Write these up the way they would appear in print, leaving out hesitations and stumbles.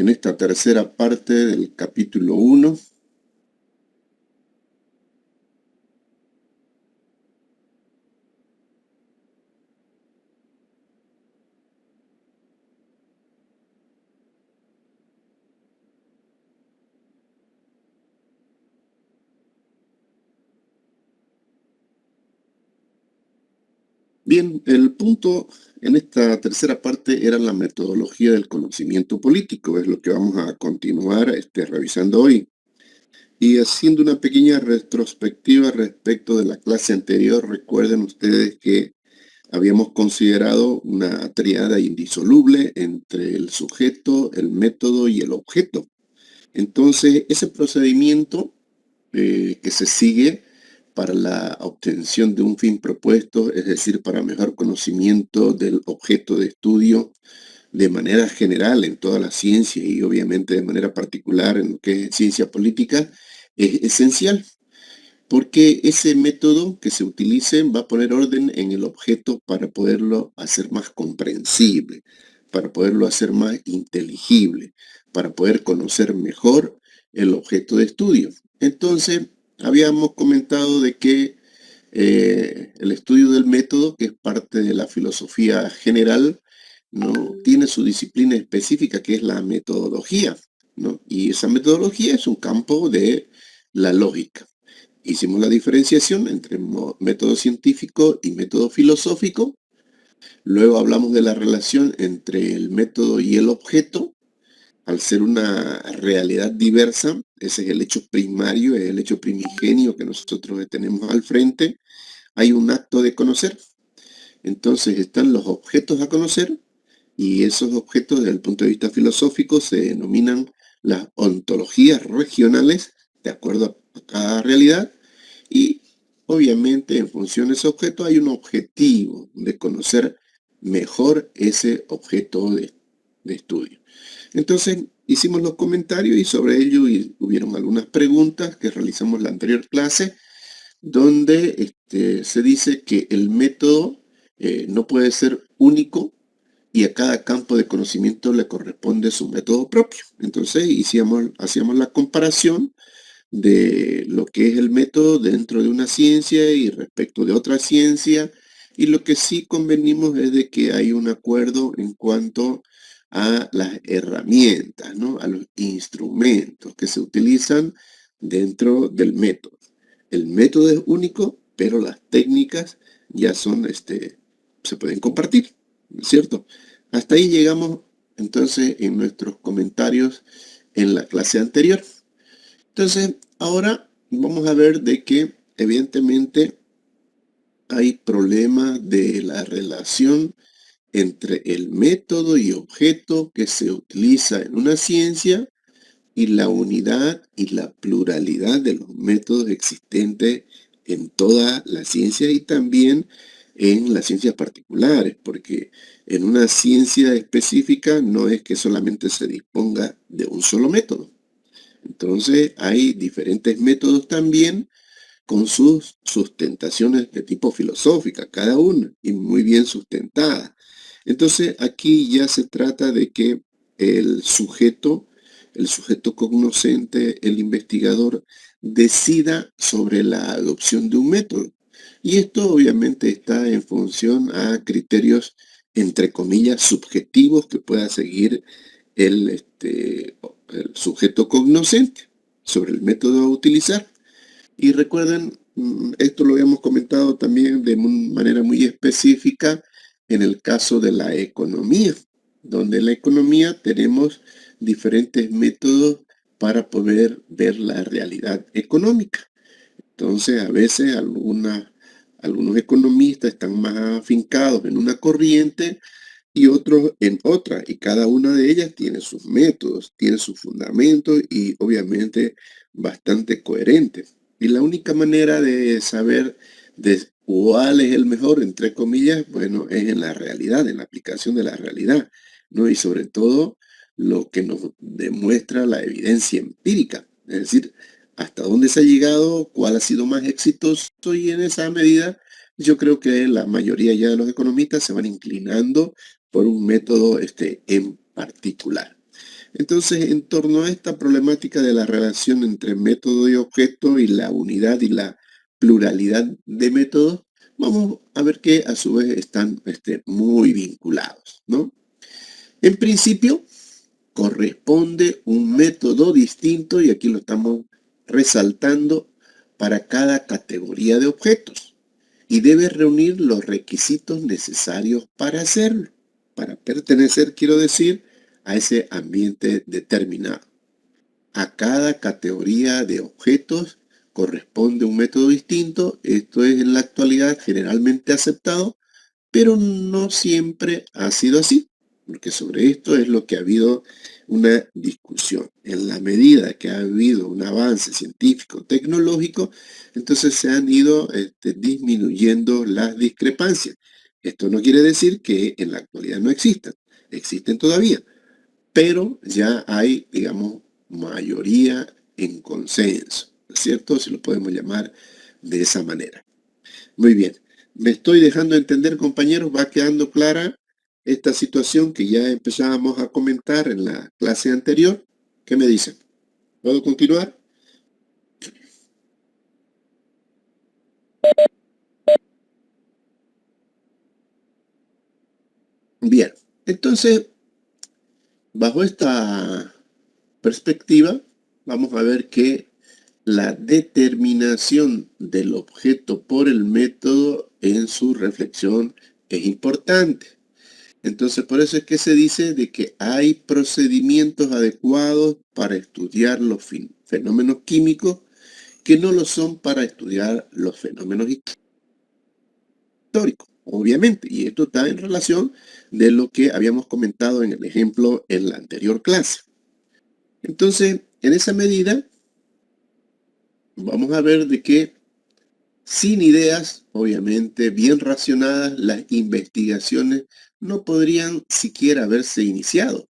en esta tercera parte del capítulo 1. Bien, el punto en esta tercera parte era la metodología del conocimiento político, es lo que vamos a continuar revisando hoy. Y haciendo una pequeña retrospectiva respecto de la clase anterior, recuerden ustedes que habíamos considerado una tríada indisoluble entre el sujeto, el método y el objeto. Entonces, ese procedimiento que se sigue para la obtención de un fin propuesto, es decir, para mejor conocimiento del objeto de estudio de manera general en toda la ciencia y obviamente de manera particular en lo que es ciencia política, es esencial, porque ese método que se utilice va a poner orden en el objeto para poderlo hacer más comprensible, para poderlo hacer más inteligible, para poder conocer mejor el objeto de estudio. Entonces, habíamos comentado de que el estudio del método, que es parte de la filosofía general, ¿no? Tiene su disciplina específica, que es la metodología, ¿no? Y esa metodología es un campo de la lógica. Hicimos la diferenciación entre método científico y método filosófico. Luego hablamos de la relación entre el método y el objeto. Al ser una realidad diversa, ese es el hecho primario, es el hecho primigenio que nosotros tenemos al frente. Hay un acto de conocer. Entonces están los objetos a conocer y esos objetos desde el punto de vista filosófico se denominan las ontologías regionales de acuerdo a cada realidad. Y obviamente en función de ese objeto hay un objetivo de conocer mejor ese objeto de estudio. Entonces hicimos los comentarios y sobre ello hubieron algunas preguntas que realizamos la anterior clase, donde se dice que el método no puede ser único y a cada campo de conocimiento le corresponde su método propio. Entonces hacíamos la comparación de lo que es el método dentro de una ciencia y respecto de otra ciencia. Y lo que sí convenimos es de que hay un acuerdo en cuanto a las herramientas, ¿no? A los instrumentos que se utilizan dentro del método. El método es único, pero las técnicas ya son, se pueden compartir, ¿no es cierto? Hasta ahí llegamos entonces en nuestros comentarios en la clase anterior. Entonces, ahora vamos a ver de que evidentemente hay problemas de la relación entre el método y objeto que se utiliza en una ciencia y la unidad y la pluralidad de los métodos existentes en toda la ciencia y también en las ciencias particulares, porque en una ciencia específica no es que solamente se disponga de un solo método. Entonces hay diferentes métodos también con sus sustentaciones de tipo filosófica, cada una, y muy bien sustentada. Entonces aquí ya se trata de que el sujeto cognoscente, el investigador, decida sobre la adopción de un método. Y esto obviamente está en función a criterios, entre comillas, subjetivos que pueda seguir el sujeto cognoscente sobre el método a utilizar. Y recuerden, esto lo habíamos comentado también de manera muy específica en el caso de la economía, donde en la economía tenemos diferentes métodos para poder ver la realidad económica. Entonces, a veces algunos economistas están más afincados en una corriente y otros en otra, y cada una de ellas tiene sus métodos, tiene sus fundamentos y obviamente bastante coherentes. Y la única manera de saber de cuál es el mejor, entre comillas, bueno, es en la realidad, en la aplicación de la realidad, ¿no? Y sobre todo lo que nos demuestra la evidencia empírica, es decir, hasta dónde se ha llegado, cuál ha sido más exitoso y en esa medida yo creo que la mayoría ya de los economistas se van inclinando por un método en particular. Entonces, en torno a esta problemática de la relación entre método y objeto y la unidad y la pluralidad de métodos, vamos a ver que a su vez están muy vinculados, ¿no? En principio, corresponde un método distinto, y aquí lo estamos resaltando, para cada categoría de objetos, y debe reunir los requisitos necesarios para hacerlo, para pertenecer, quiero decir, a ese ambiente determinado. A cada categoría de objetos corresponde un método distinto. Esto es en la actualidad generalmente aceptado, pero no siempre ha sido así, porque sobre esto es lo que ha habido una discusión. En la medida que ha habido un avance científico, tecnológico, entonces se han ido disminuyendo las discrepancias. Esto no quiere decir que en la actualidad no existan, existen todavía, pero ya hay, digamos, mayoría en consenso, ¿no es cierto? Si lo podemos llamar de esa manera. Muy bien. Me estoy dejando entender, compañeros, va quedando clara esta situación que ya empezábamos a comentar en la clase anterior. ¿Qué me dicen? ¿Puedo continuar? Bien. Entonces, bajo esta perspectiva, vamos a ver que la determinación del objeto por el método en su reflexión es importante. Entonces, por eso es que se dice de que hay procedimientos adecuados para estudiar los fenómenos químicos que no lo son para estudiar los fenómenos históricos, obviamente. Y esto está en relación de lo que habíamos comentado en el ejemplo en la anterior clase. Entonces, en esa medida, vamos a ver de que sin ideas, obviamente, bien racionadas, las investigaciones no podrían siquiera haberse iniciado,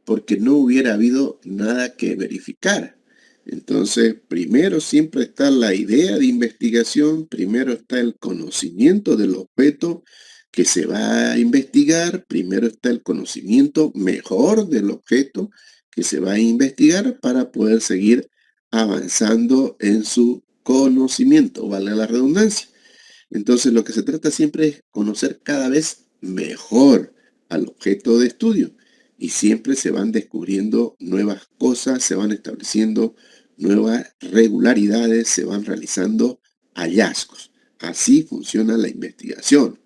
porque no hubiera habido nada que verificar. Entonces, primero siempre está la idea de investigación, primero está el conocimiento del objeto que se va a investigar, primero está el conocimiento mejor del objeto que se va a investigar para poder seguir avanzando en su conocimiento, vale la redundancia. Entonces, lo que se trata siempre es conocer cada vez mejor al objeto de estudio, y siempre se van descubriendo nuevas cosas, se van estableciendo nuevas regularidades, se van realizando hallazgos. Así funciona la investigación.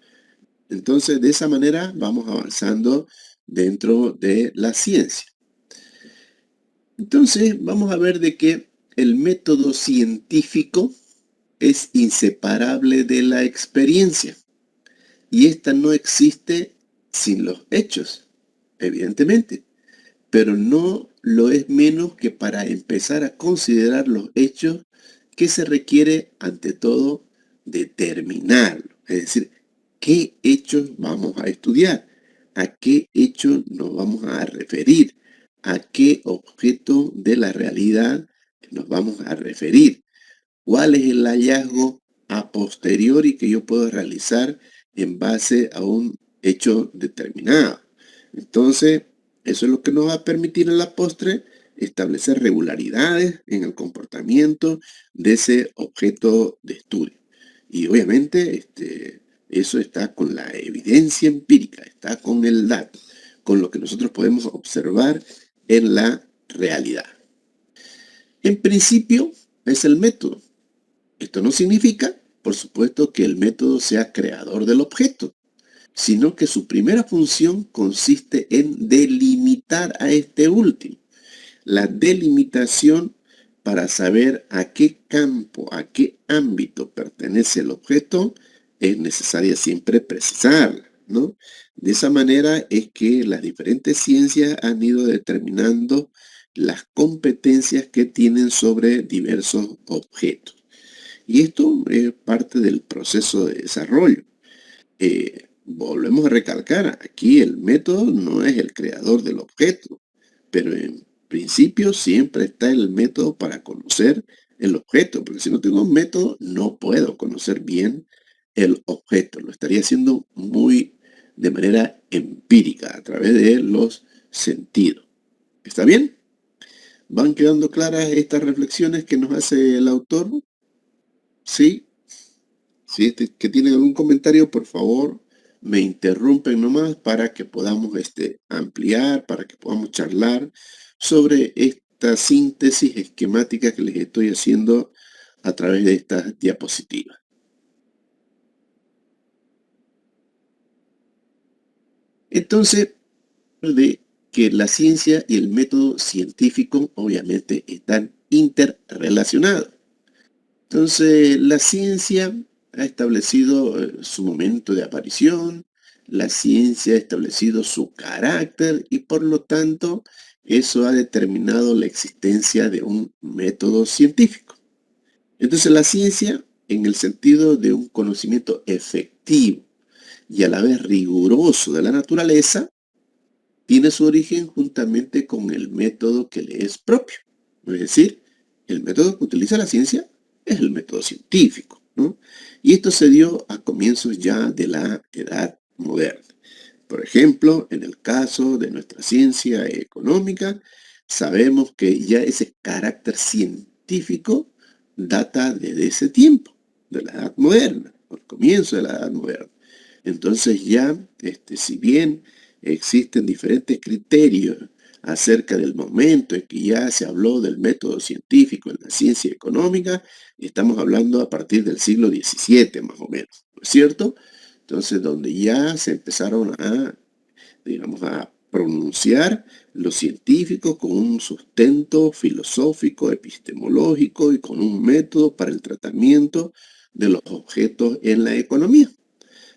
Entonces, de esa manera vamos avanzando dentro de la ciencia. Entonces, vamos a ver de que el método científico es inseparable de la experiencia, y esta no existe sin los hechos, evidentemente, pero no lo es menos que para empezar a considerar los hechos que se requiere ante todo determinarlo. Es decir, ¿qué hechos vamos a estudiar? ¿A qué hechos nos vamos a referir? ¿A qué objeto de la realidad nos vamos a referir? ¿Cuál es el hallazgo a posteriori que yo puedo realizar en base a un hecho determinado? Entonces, eso es lo que nos va a permitir en la postre establecer regularidades en el comportamiento de ese objeto de estudio. Y obviamente eso está con la evidencia empírica, está con el dato, con lo que nosotros podemos observar en la realidad. En principio, es el método. Esto no significa, por supuesto, que el método sea creador del objeto, sino que su primera función consiste en delimitar a este último. La delimitación para saber a qué campo, a qué ámbito pertenece el objeto, es necesaria siempre precisarla, ¿no? De esa manera es que las diferentes ciencias han ido determinando las competencias que tienen sobre diversos objetos. Y esto es parte del proceso de desarrollo. Volvemos a recalcar, aquí el método no es el creador del objeto, pero en principio siempre está el método para conocer el objeto, porque si no tengo un método no puedo conocer bien el objeto. Lo estaría haciendo muy de manera empírica, a través de los sentidos. ¿Está bien? ¿Van quedando claras estas reflexiones que nos hace el autor? ¿Sí? Si que tienen algún comentario, por favor, me interrumpen nomás para que podamos ampliar, para que podamos charlar sobre esta síntesis esquemática que les estoy haciendo a través de estas diapositivas. Entonces, de que la ciencia y el método científico obviamente están interrelacionados. Entonces, la ciencia ha establecido su momento de aparición, la ciencia ha establecido su carácter y por lo tanto eso ha determinado la existencia de un método científico. Entonces, la ciencia, en el sentido de un conocimiento efectivo y a la vez riguroso de la naturaleza, tiene su origen juntamente con el método que le es propio. Es decir, el método que utiliza la ciencia es el método científico, ¿no? Y esto se dio a comienzos ya de la Edad Moderna. Por ejemplo, en el caso de nuestra ciencia económica, sabemos que ya ese carácter científico data desde ese tiempo, de la Edad Moderna, al comienzo de la Edad Moderna. Entonces ya, si bien existen diferentes criterios acerca del momento en que ya se habló del método científico en la ciencia económica, estamos hablando a partir del siglo XVII más o menos, ¿no es cierto? Entonces, donde ya se empezaron a, digamos, a pronunciar los científicos con un sustento filosófico, epistemológico y con un método para el tratamiento de los objetos en la economía.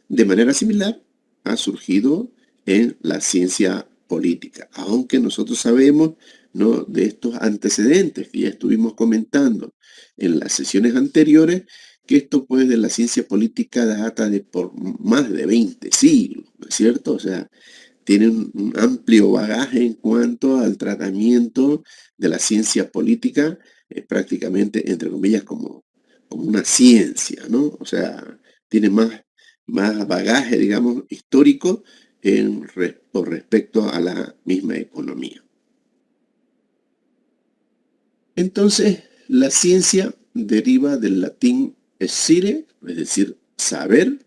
De manera similar, ha surgido en la ciencia política, aunque nosotros sabemos, ¿no?, de estos antecedentes que ya estuvimos comentando en las sesiones anteriores, que esto pues de la ciencia política data de por más de 20 siglos, ¿no es cierto? O sea, tienen un amplio bagaje en cuanto al tratamiento de la ciencia política, prácticamente, entre comillas, como una ciencia, ¿no? O sea, tiene más bagaje, digamos, histórico por respecto a la misma economía. Entonces, la ciencia deriva del latín scire, es decir, saber.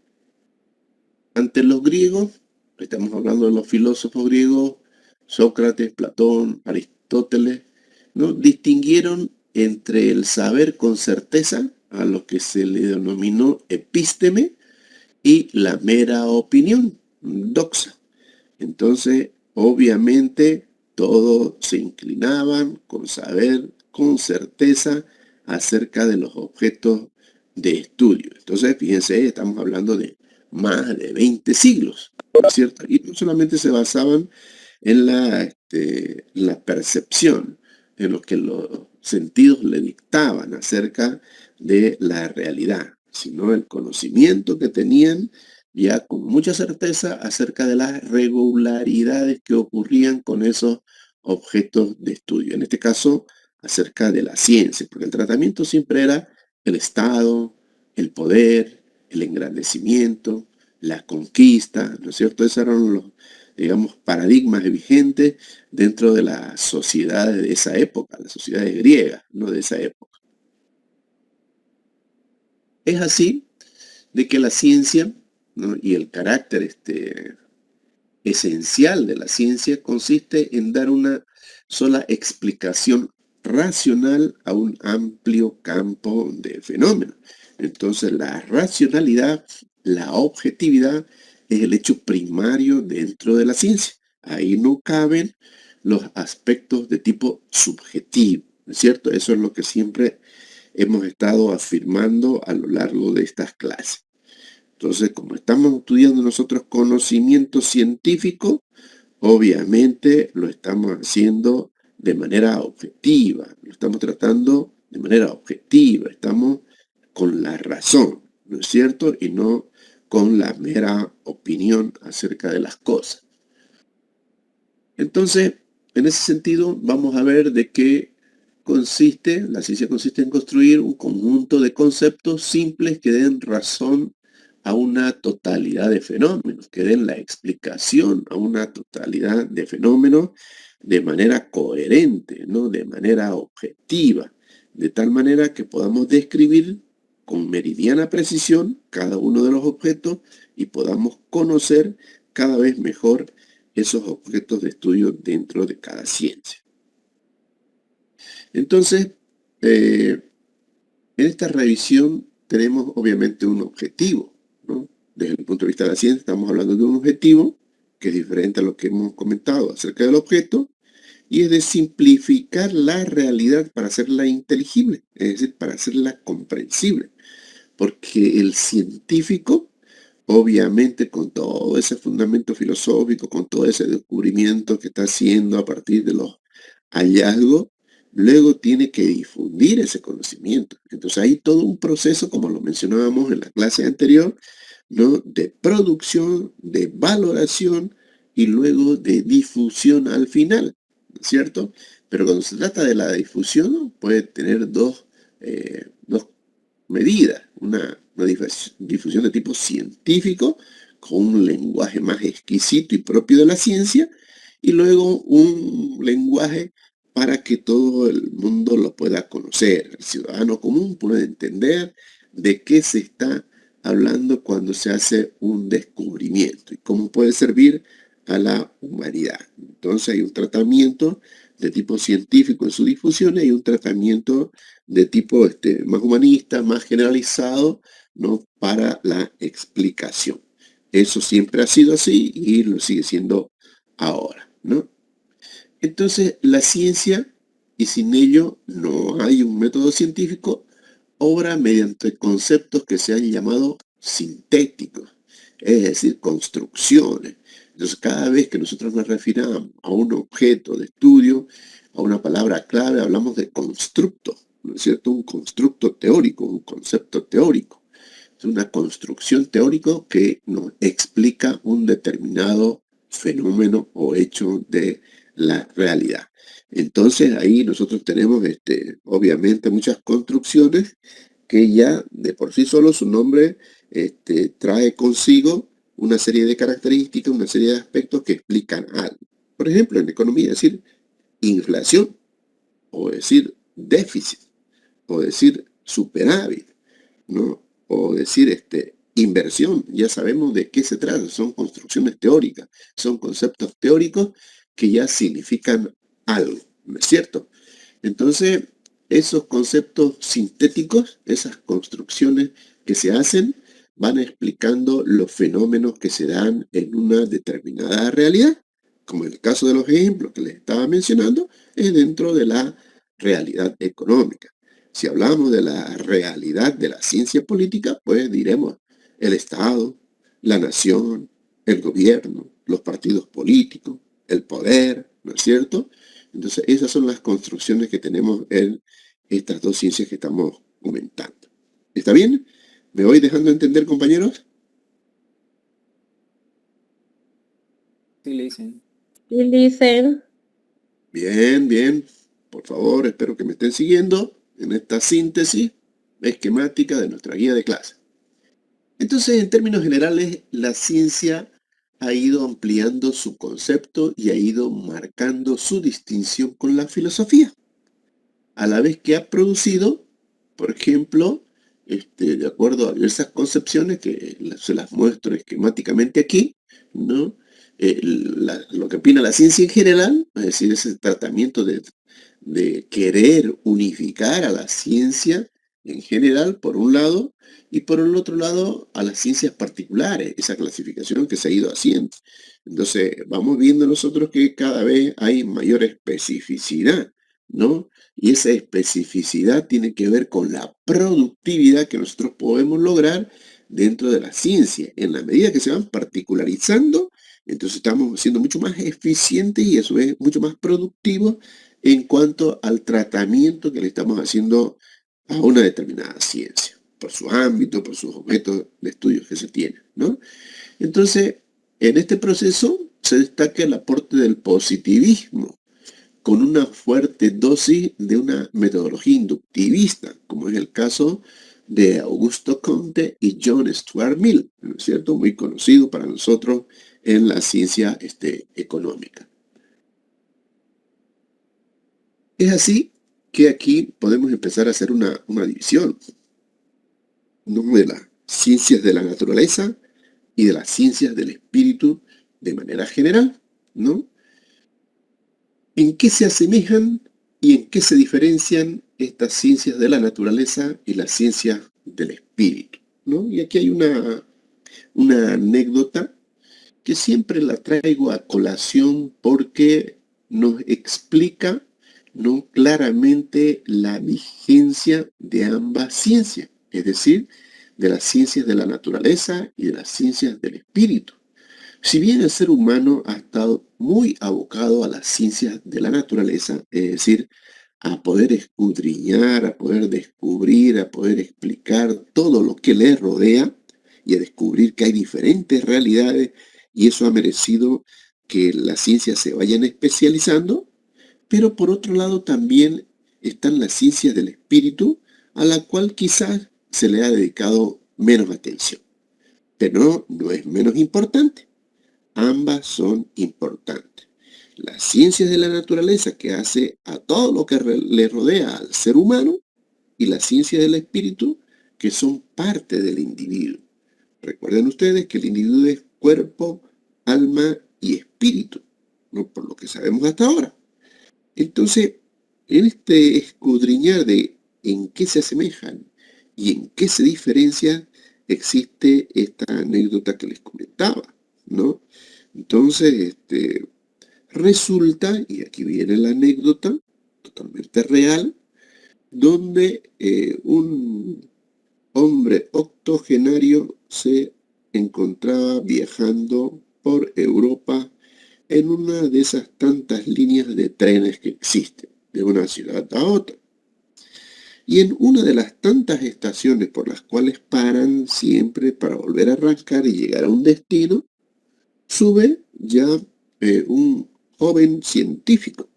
Ante los griegos, estamos hablando de los filósofos griegos, Sócrates, Platón, Aristóteles, ¿no?, distinguieron entre el saber con certeza, a lo que se le denominó epísteme, y la mera opinión, doxa. Entonces, obviamente, todos se inclinaban con saber, con certeza, acerca de los objetos de estudio. Entonces, fíjense, estamos hablando de más de 20 siglos, ¿no es cierto? Y no solamente se basaban en la percepción, en lo que los sentidos le dictaban acerca de la realidad, sino el conocimiento que tenían ya con mucha certeza acerca de las regularidades que ocurrían con esos objetos de estudio. En este caso, acerca de la ciencia, porque el tratamiento siempre era el Estado, el poder, el engrandecimiento, la conquista, ¿no es cierto? Esos eran los, digamos, paradigmas vigentes dentro de las sociedades de esa época, las sociedades griegas, ¿no?, de esa época. Es así de que la ciencia, ¿no?, y el carácter esencial de la ciencia consiste en dar una sola explicación racional a un amplio campo de fenómenos. Entonces, la racionalidad, la objetividad, es el hecho primario dentro de la ciencia. Ahí no caben los aspectos de tipo subjetivo, ¿no es cierto? Eso es lo que siempre hemos estado afirmando a lo largo de estas clases. Entonces, como estamos estudiando nosotros conocimiento científico, obviamente lo estamos haciendo de manera objetiva, lo estamos tratando de manera objetiva, estamos con la razón, ¿no es cierto? Y no con la mera opinión acerca de las cosas. Entonces, en ese sentido, vamos a ver de qué consiste, la ciencia consiste en construir un conjunto de conceptos simples que den razón a una totalidad de fenómenos, que den la explicación a una totalidad de fenómenos de manera coherente, ¿no? De manera objetiva, de tal manera que podamos describir con meridiana precisión cada uno de los objetos y podamos conocer cada vez mejor esos objetos de estudio dentro de cada ciencia. Entonces, en esta revisión tenemos obviamente un objetivo, ¿no? Desde el punto de vista de la ciencia estamos hablando de un objetivo que es diferente a lo que hemos comentado acerca del objeto, y es de simplificar la realidad para hacerla inteligible, es decir, para hacerla comprensible. Porque el científico, obviamente con todo ese fundamento filosófico, con todo ese descubrimiento que está haciendo a partir de los hallazgos, luego tiene que difundir ese conocimiento. Entonces hay todo un proceso, como lo mencionábamos en la clase anterior, ¿no? De producción, de valoración y luego de difusión al final, ¿no es cierto? Pero cuando se trata de la difusión, puede tener dos medidas. Una difusión de tipo científico, con un lenguaje más exquisito y propio de la ciencia, y luego un lenguaje para que todo el mundo lo pueda conocer. El ciudadano común puede entender de qué se está hablando cuando se hace un descubrimiento y cómo puede servir a la humanidad. Entonces hay un tratamiento de tipo científico en su difusión y hay un tratamiento de tipo más humanista, más generalizado, ¿no? Para la explicación. Eso siempre ha sido así y lo sigue siendo ahora, ¿no? Entonces, la ciencia, y sin ello no hay un método científico, obra mediante conceptos que se han llamado sintéticos, es decir, construcciones. Entonces, cada vez que nosotros nos refinamos a un objeto de estudio, a una palabra clave, hablamos de constructo, ¿no es cierto? Un constructo teórico, un concepto teórico. Es una construcción teórica que nos explica un determinado fenómeno o hecho de la realidad. Entonces ahí nosotros tenemos obviamente muchas construcciones que ya de por sí solo su nombre trae consigo una serie de características, una serie de aspectos que explican algo. Por ejemplo, en economía decir inflación, o decir déficit, o decir superávit, ¿no? O decir inversión. Ya sabemos de qué se trata, son construcciones teóricas, son conceptos teóricos que ya significan algo, ¿no es cierto? Entonces, esos conceptos sintéticos, esas construcciones que se hacen, van explicando los fenómenos que se dan en una determinada realidad, como en el caso de los ejemplos que les estaba mencionando, es dentro de la realidad económica. Si hablamos de la realidad de la ciencia política, pues diremos el Estado, la nación, el gobierno, los partidos políticos, el poder, ¿no es cierto? Entonces, esas son las construcciones que tenemos en estas dos ciencias que estamos comentando. ¿Está bien? ¿Me voy dejando entender, compañeros? Sí, le dicen. Y dicen, Bien, bien. Por favor, espero que me estén siguiendo en esta síntesis esquemática de nuestra guía de clase. Entonces, en términos generales, la ciencia ha ido ampliando su concepto y ha ido marcando su distinción con la filosofía, a la vez que ha producido, por ejemplo, de acuerdo a diversas concepciones que se las muestro esquemáticamente aquí, ¿no? Lo que opina la ciencia en general, es decir, ese tratamiento de querer unificar a la ciencia en general, por un lado, y por el otro lado, a las ciencias particulares, esa clasificación que se ha ido haciendo. Entonces, vamos viendo nosotros que cada vez hay mayor especificidad, ¿no? Y esa especificidad tiene que ver con la productividad que nosotros podemos lograr dentro de la ciencia. En la medida que se van particularizando, entonces estamos siendo mucho más eficientes y eso es mucho más productivo en cuanto al tratamiento que le estamos haciendo a una determinada ciencia, por su ámbito, por sus objetos de estudio que se tienen, ¿no? Entonces, en este proceso se destaca el aporte del positivismo, con una fuerte dosis de una metodología inductivista, como es el caso de Augusto Comte y John Stuart Mill, ¿no es cierto? Muy conocido para nosotros en la ciencia económica. Es así que aquí podemos empezar a hacer una división, ¿no? De las ciencias de la naturaleza y de las ciencias del espíritu de manera general, ¿no? ¿En qué se asemejan y en qué se diferencian estas ciencias de la naturaleza y las ciencias del espíritu, ¿no? Y aquí hay una anécdota que siempre la traigo a colación porque nos explica, ¿no?, claramente la vigencia de ambas ciencias, es decir, de las ciencias de la naturaleza y de las ciencias del espíritu. Si bien el ser humano ha estado muy abocado a las ciencias de la naturaleza, es decir, a poder escudriñar, a poder descubrir, a poder explicar todo lo que le rodea y a descubrir que hay diferentes realidades, y eso ha merecido que las ciencias se vayan especializando, pero por otro lado también están las ciencias del espíritu, a la cual quizás se le ha dedicado menos atención, pero no es menos importante. Ambas son importantes. Las ciencias de la naturaleza, que hace a todo lo que le rodea al ser humano, y la ciencia del espíritu, que son parte del individuo. Recuerden ustedes que el individuo es cuerpo, alma y espíritu, ¿no?, por lo que sabemos hasta ahora. Entonces, en este escudriñar de en qué se asemejan y en qué se diferencian, existe esta anécdota que les comentaba, ¿no? Entonces, resulta, y aquí viene la anécdota, totalmente real, donde un hombre octogenario se encontraba viajando por Europa en una de esas tantas líneas de trenes que existen, de una ciudad a otra. Y en una de las tantas estaciones por las cuales paran siempre para volver a arrancar y llegar a un destino, sube ya un joven científico,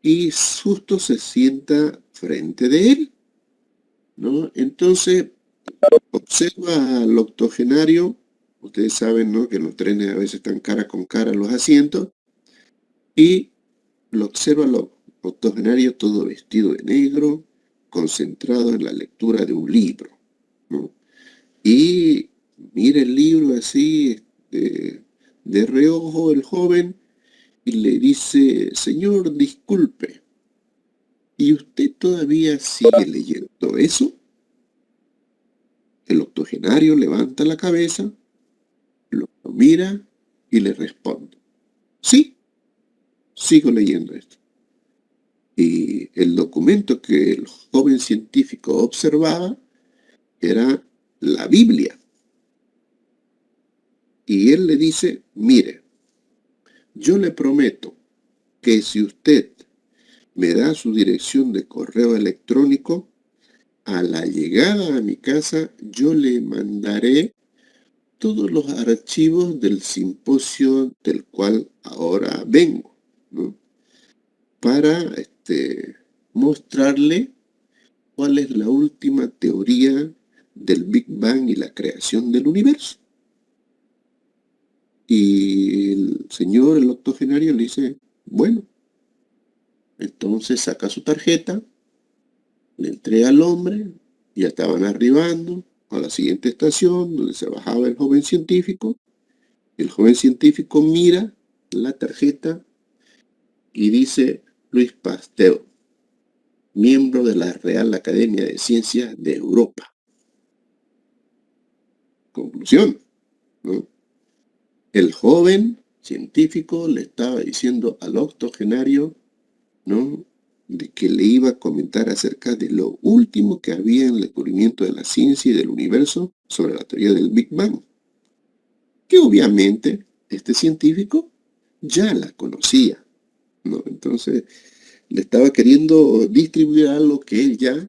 y justo se sienta frente de él, ¿no? Entonces observa al octogenario. Ustedes saben, ¿no?, que en los trenes a veces están cara con cara los asientos, y lo observa al octogenario todo vestido de negro, concentrado en la lectura de un libro, ¿no? Y mira el libro así, de reojo el joven, y le dice: señor, disculpe, ¿y usted todavía sigue leyendo eso? El octogenario levanta la cabeza, lo mira y le responde: sí, sigo leyendo esto. Y el documento que el joven científico observaba era la Biblia. Y él le dice: mire, yo le prometo que si usted me da su dirección de correo electrónico, a la llegada a mi casa yo le mandaré todos los archivos del simposio del cual ahora vengo, ¿no?, para mostrarle cuál es la última teoría del Big Bang y la creación del universo. Y el octogenario le dice: bueno, entonces saca su tarjeta, le entrega al hombre, y ya estaban arribando a la siguiente estación donde se bajaba el joven científico. El joven científico mira la tarjeta y dice: Luis Pasteur, miembro de la Real Academia de Ciencias de Europa. Conclusión, ¿no? El joven científico le estaba diciendo al octogenario, ¿no?, de que le iba a comentar acerca de lo último que había en el descubrimiento de la ciencia y del universo sobre la teoría del Big Bang, que obviamente este científico ya la conocía, ¿no? Entonces le estaba queriendo distribuir algo que él ya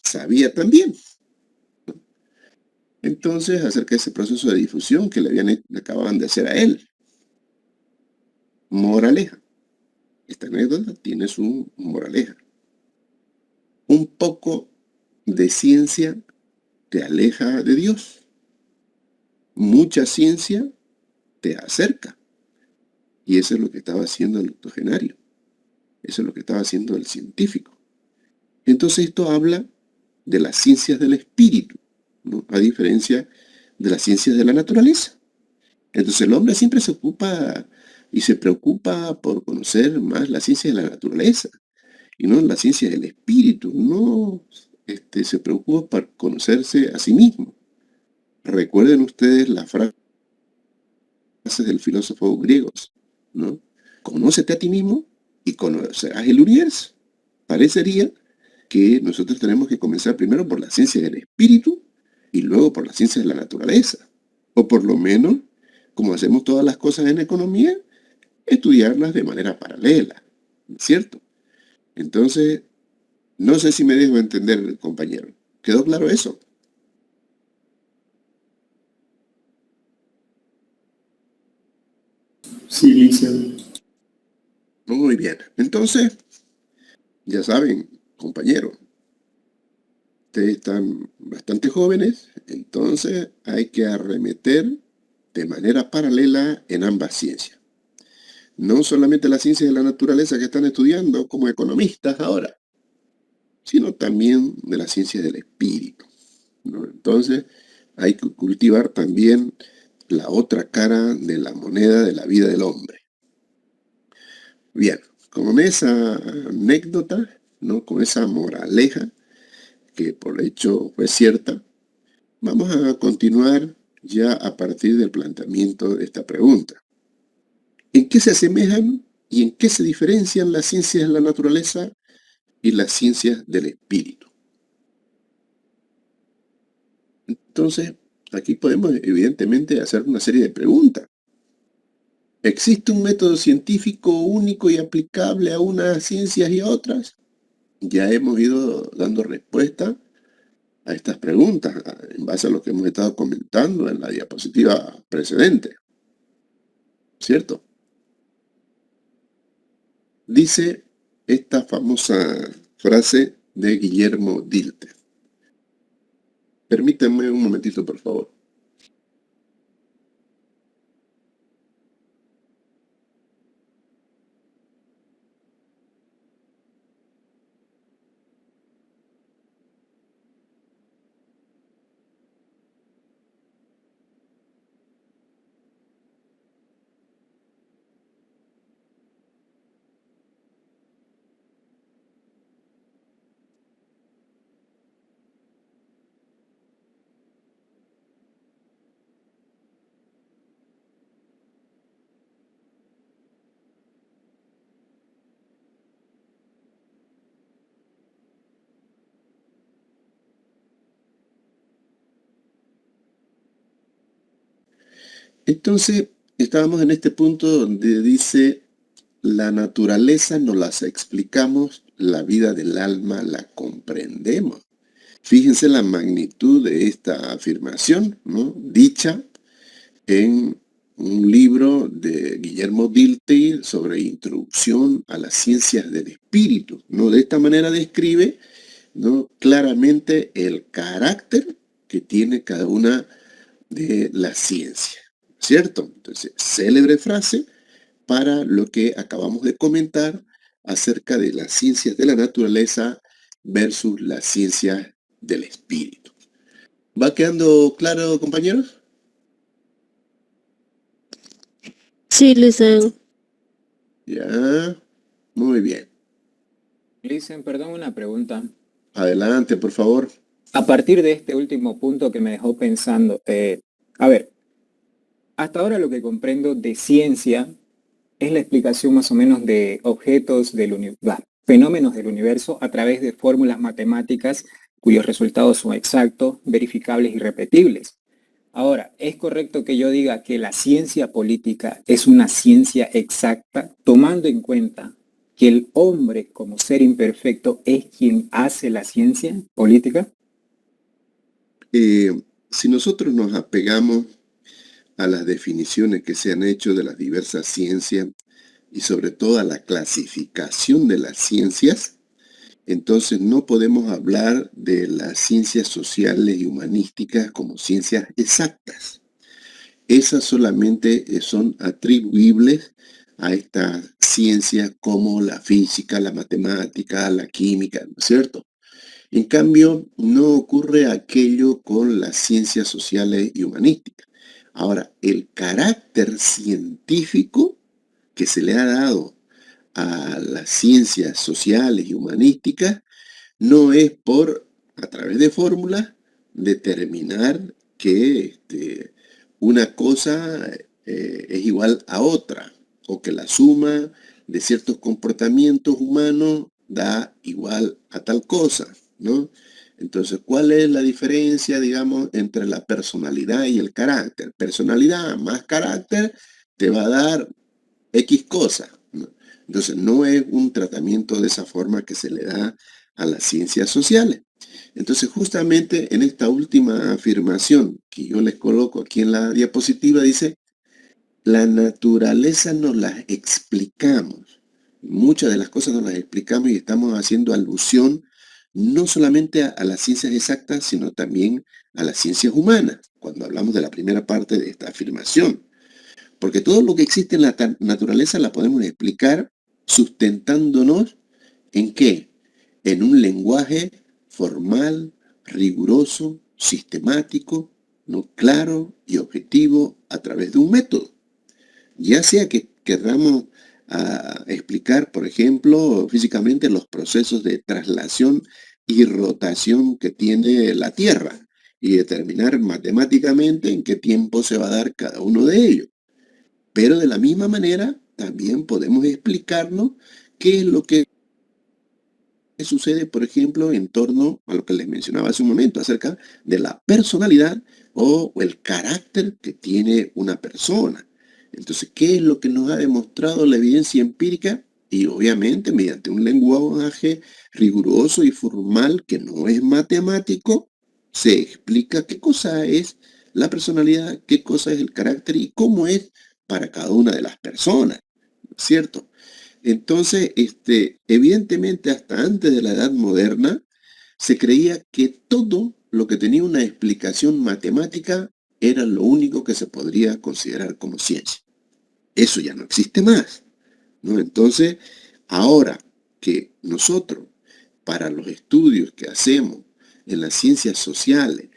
sabía también. Entonces, acerca de ese proceso de difusión que le acababan de hacer a él. Moraleja. Esta anécdota tiene su moraleja. un poco de ciencia te aleja de Dios. Mucha ciencia te acerca. Y eso es lo que estaba haciendo el octogenario. Eso es lo que estaba haciendo el científico. Entonces esto habla de las ciencias del espíritu, ¿no? A diferencia de las ciencias de la naturaleza. Entonces el hombre siempre se ocupa y se preocupa por conocer más las ciencias de la naturaleza y no las ciencias del espíritu. No se preocupa por conocerse a sí mismo. Recuerden ustedes las frases del filósofo griego, ¿no? Conócete a ti mismo y conocerás el universo. Parecería que nosotros tenemos que comenzar primero por la ciencia del espíritu y luego por la ciencia de la naturaleza. O por lo menos, como hacemos todas las cosas en economía, estudiarlas de manera paralela, ¿cierto? Entonces, no sé si me dejo entender, compañero. ¿Quedó claro eso? Sí, Lisa. Muy bien. Entonces, ya saben, compañero, ustedes están bastante jóvenes, entonces hay que arremeter de manera paralela en ambas ciencias. No solamente la ciencia de la naturaleza que están estudiando como economistas ahora, sino también de la ciencia del espíritu, ¿no? Entonces, hay que cultivar también la otra cara de la moneda de la vida del hombre. Bien, con esa anécdota, ¿no? Con esa moraleja, que por hecho fue cierta, vamos a continuar ya a partir del planteamiento de esta pregunta. ¿En qué se asemejan y en qué se diferencian las ciencias de la naturaleza y las ciencias del espíritu? Entonces, aquí podemos evidentemente hacer una serie de preguntas. ¿Existe un método científico único y aplicable a unas ciencias y a otras? Ya hemos ido dando respuesta a estas preguntas en base a lo que hemos estado comentando en la diapositiva precedente, ¿cierto? Dice esta famosa frase de Guillermo Dilthey. Permítanme un momentito, por favor. Entonces, estábamos en este punto donde dice, la naturaleza no las explicamos, la vida del alma la comprendemos. Fíjense la magnitud de esta afirmación, ¿no? Dicha en un libro de Guillermo Dilthey sobre introducción a las ciencias del espíritu, ¿no? De esta manera describe, ¿no?, claramente el carácter que tiene cada una de las ciencias, ¿cierto? Entonces, célebre frase para lo que acabamos de comentar acerca de las ciencias de la naturaleza versus las ciencias del espíritu. ¿Va quedando claro, compañeros? Sí, Lisa. Ya, muy bien. Listen, perdón, una pregunta. Adelante, por favor. A partir de este último punto que me dejó pensando, a ver, hasta ahora lo que comprendo de ciencia es la explicación más o menos de objetos fenómenos del universo a través de fórmulas matemáticas cuyos resultados son exactos, verificables y repetibles. Ahora, ¿es correcto que yo diga que la ciencia política es una ciencia exacta, tomando en cuenta que el hombre como ser imperfecto es quien hace la ciencia política? Si nosotros nos apegamos a las definiciones que se han hecho de las diversas ciencias y sobre todo a la clasificación de las ciencias, Entonces no podemos hablar de las ciencias sociales y humanísticas como ciencias exactas. Esas solamente son atribuibles a estas ciencias como la física, la matemática, la química, ¿no es cierto? En cambio, no ocurre aquello con las ciencias sociales y humanísticas. Ahora, el carácter científico que se le ha dado a las ciencias sociales y humanísticas no es por, a través de fórmulas, determinar que una cosa es igual a otra, o que la suma de ciertos comportamientos humanos da igual a tal cosa, ¿no? Entonces, ¿cuál es la diferencia, digamos, entre la personalidad y el carácter? Personalidad más carácter te va a dar X cosa, ¿no? Entonces, no es un tratamiento de esa forma que se le da a las ciencias sociales. Entonces, justamente en esta última afirmación que yo les coloco aquí en la diapositiva, dice, la naturaleza nos la explicamos. Muchas de las cosas nos las explicamos y estamos haciendo alusión no solamente a las ciencias exactas, sino también a las ciencias humanas, cuando hablamos de la primera parte de esta afirmación. Porque todo lo que existe en la naturaleza la podemos explicar sustentándonos ¿en qué? En un lenguaje formal, riguroso, sistemático, ¿no? Claro y objetivo a través de un método. Ya sea que queramos explicar, por ejemplo, físicamente los procesos de traslación y rotación que tiene la Tierra y determinar matemáticamente en qué tiempo se va a dar cada uno de ellos. Pero de la misma manera, también podemos explicarnos qué es lo que sucede, por ejemplo, en torno a lo que les mencionaba hace un momento, acerca de la personalidad o el carácter que tiene una persona. Entonces, ¿qué es lo que nos ha demostrado la evidencia empírica? Y obviamente, mediante un lenguaje riguroso y formal que no es matemático, se explica qué cosa es la personalidad, qué cosa es el carácter y cómo es para cada una de las personas, ¿cierto? Entonces, evidentemente, hasta antes de la Edad Moderna, se creía que todo lo que tenía una explicación matemática era lo único que se podría considerar como ciencia. Eso ya no existe más, ¿no? Entonces, ahora que nosotros, para los estudios que hacemos en las ciencias sociales,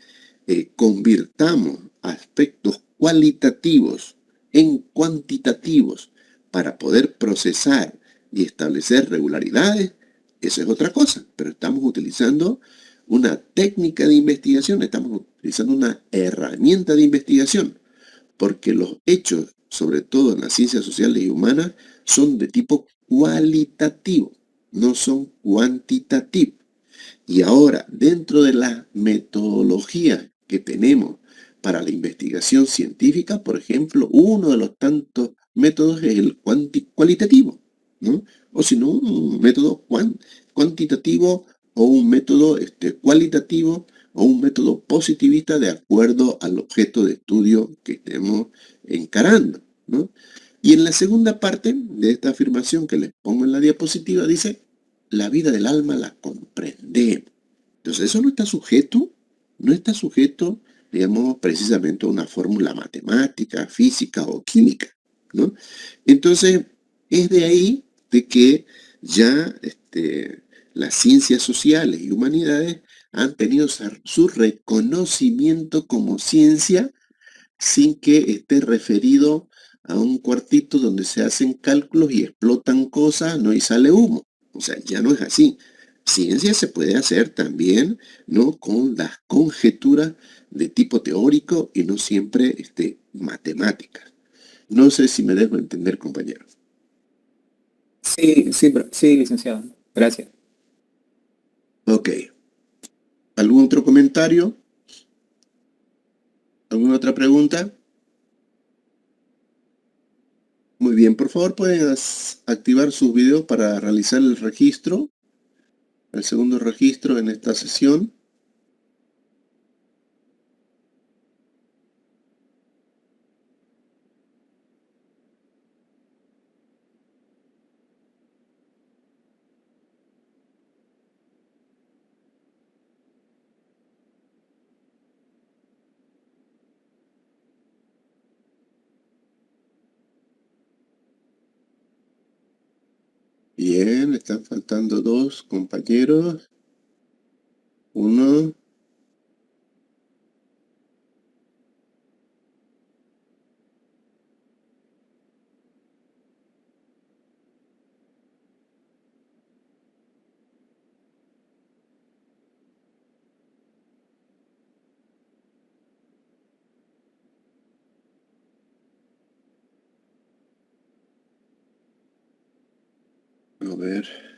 convirtamos aspectos cualitativos en cuantitativos para poder procesar y establecer regularidades, eso es otra cosa, pero estamos utilizando una técnica de investigación, estamos utilizando una herramienta de investigación, porque los hechos, sobre todo en las ciencias sociales y humanas, son de tipo cualitativo, no son cuantitativos. Y ahora, dentro de las metodologías que tenemos para la investigación científica, por ejemplo, uno de los tantos métodos es el cualitativo, ¿no? O si no, un método cuantitativo o un método cualitativo o un método positivista de acuerdo al objeto de estudio que estemos encarando, ¿no? Y en la segunda parte de esta afirmación que les pongo en la diapositiva dice, la vida del alma la comprendemos. Entonces eso no está sujeto, digamos, precisamente a una fórmula matemática, física o química, ¿no? Entonces es de ahí de que ya las ciencias sociales y humanidades han tenido su reconocimiento como ciencia sin que esté referido a un cuartito donde se hacen cálculos y explotan cosas, ¿no? Y sale humo. O sea, ya no es así. Ciencia se puede hacer también, ¿no? Con las conjeturas de tipo teórico y no siempre matemáticas. No sé si me dejo entender, compañero. Sí, sí, sí, licenciado. Gracias. Ok. ¿Algún otro comentario? ¿Alguna otra pregunta? Muy bien, por favor pueden activar sus videos para realizar el registro, el segundo registro en esta sesión. Bien, están faltando 2 compañeros. 1. A ver.